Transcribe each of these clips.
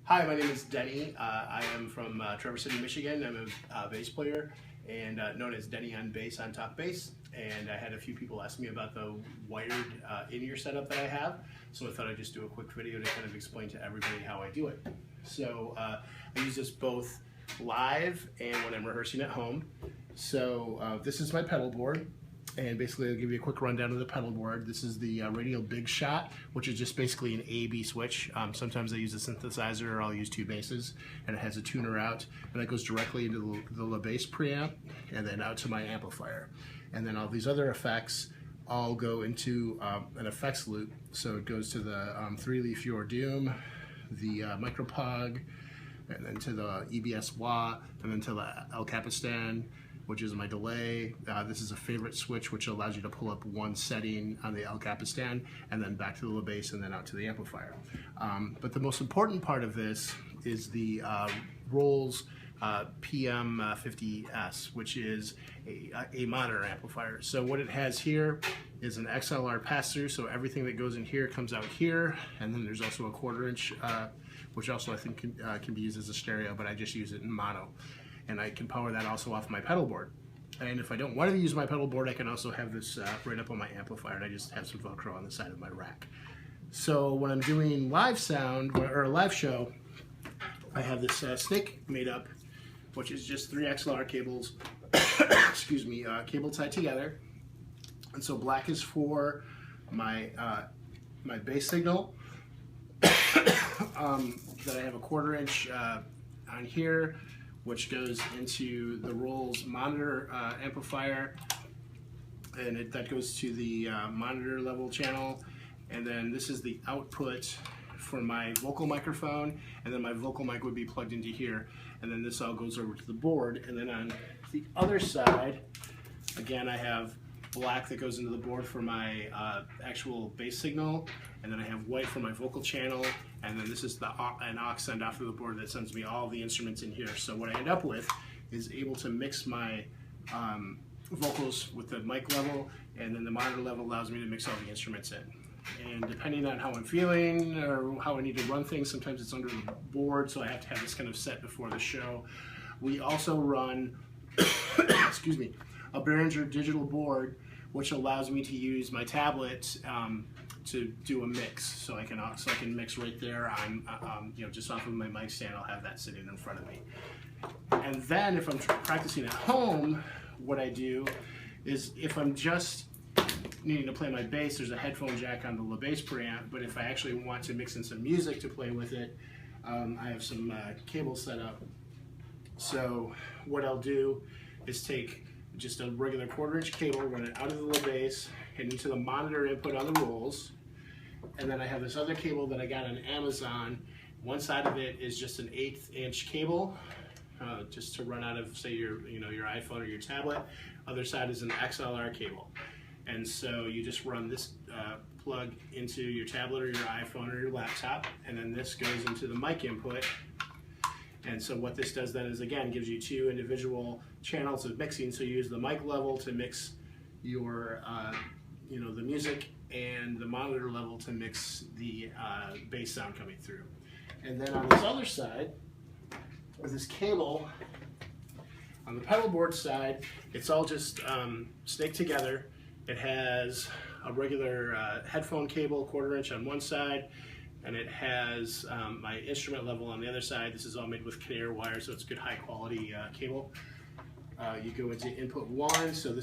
Hi, my name is Denny. I am from Traverse City, Michigan. I'm a bass player and known as Denny on bass on top bass. And I had a few people ask me about the wired in-ear setup that I have. So I thought I'd just do a quick video to kind of explain to everybody how I do it. So I use this both live and when I'm rehearsing at home. So this is my pedal board. And basically, I'll give you a quick rundown of the pedal board. This is the Radial Big Shot, which is just basically an A-B switch. Sometimes I use a synthesizer, or I'll use two basses, and it has a tuner out, and that goes directly into the bass preamp, and then out to my amplifier. And then all these other effects all go into an effects loop. So it goes to the 3-leaf Your Doom, the Micropog, and then to the EBS wah, and then to the El Capistan, which is my delay. This is a favorite switch, which allows you to pull up one setting on the El Capistan and then back to the bass and then out to the amplifier. But the most important part of this is the Rolls PM50S, which is a monitor amplifier. So what it has here is an XLR pass-through, so everything that goes in here comes out here, and then there's also a 1/4 inch, which also I think can be used as a stereo, but I just use it in mono. And I can power that also off my pedal board. And if I don't want to use my pedal board, I can also have this right up on my amplifier, and I just have some Velcro on the side of my rack. So when I'm doing live sound, or a live show, I have this snake made up, which is just 3 XLR cables, excuse me, cable tied together. And so black is for my, my bass signal, that I have a 1/4 inch on here, which goes into the Rolls monitor amplifier, and that goes to the monitor level channel. And then this is the output for my vocal microphone, and then my vocal mic would be plugged into here, and then this all goes over to the board. And then on the other side, again, I have black that goes into the board for my actual bass signal, and then I have white for my vocal channel, and then this is an aux send off of the board that sends me all the instruments in here. So what I end up with is able to mix my vocals with the mic level, and then the monitor level allows me to mix all the instruments in. And depending on how I'm feeling or how I need to run things, sometimes it's under the board, so I have to have this kind of set before the show. We also run, excuse me, a Behringer digital board, which allows me to use my tablet to do a mix. So I can mix right there on, just off of my mic stand. I'll have that sitting in front of me. And then if I'm practicing at home, what I do is if I'm just needing to play my bass, there's a headphone jack on the bass preamp. But if I actually want to mix in some music to play with it, I have some cables set up. So what I'll do is take just a regular 1/4 inch cable, run it out of the bass and into the monitor input on the Rolls. And then I have this other cable that I got on Amazon. One side of it is just an 1/8 inch cable, just to run out of, say, your iPhone or your tablet. Other side is an XLR cable. And so you just run this plug into your tablet or your iPhone or your laptop, and then this goes into the mic input. And so what this does then is, again, gives you 2 individual channels of mixing. So you use the mic level to mix your, the music, and the monitor level to mix the bass sound coming through. And then on this other side, with this cable, on the pedal board side, it's all just snaked together. It has a regular headphone cable, 1/4 inch on one side, and it has my instrument level on the other side. This is all made with Canary wire, so it's good high quality cable. You go into input 1, so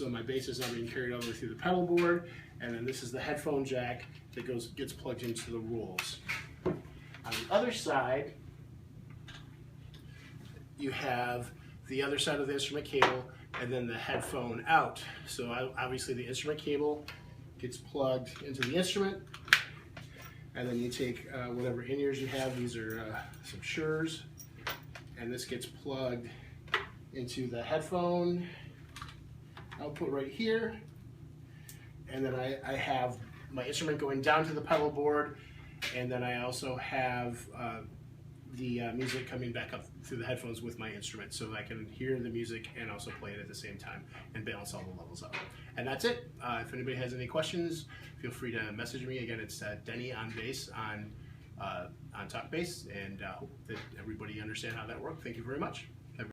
my bass is now being carried over through the pedal board, and then this is the headphone jack that gets plugged into the Rolls. On the other side, you have the other side of the instrument cable, and then the headphone out. So obviously the instrument cable gets plugged into the instrument, and then you take whatever in-ears you have. These are some Shure's, and this gets plugged into the headphone output right here. And then I have my instrument going down to the pedal board, and then I also have the music coming back up through the headphones with my instrument, so I can hear the music and also play it at the same time and balance all the levels up. And that's it. If anybody has any questions, feel free to message me. Again, it's Denny on bass on on top bass, and hope that everybody understand how that worked. Thank you very much.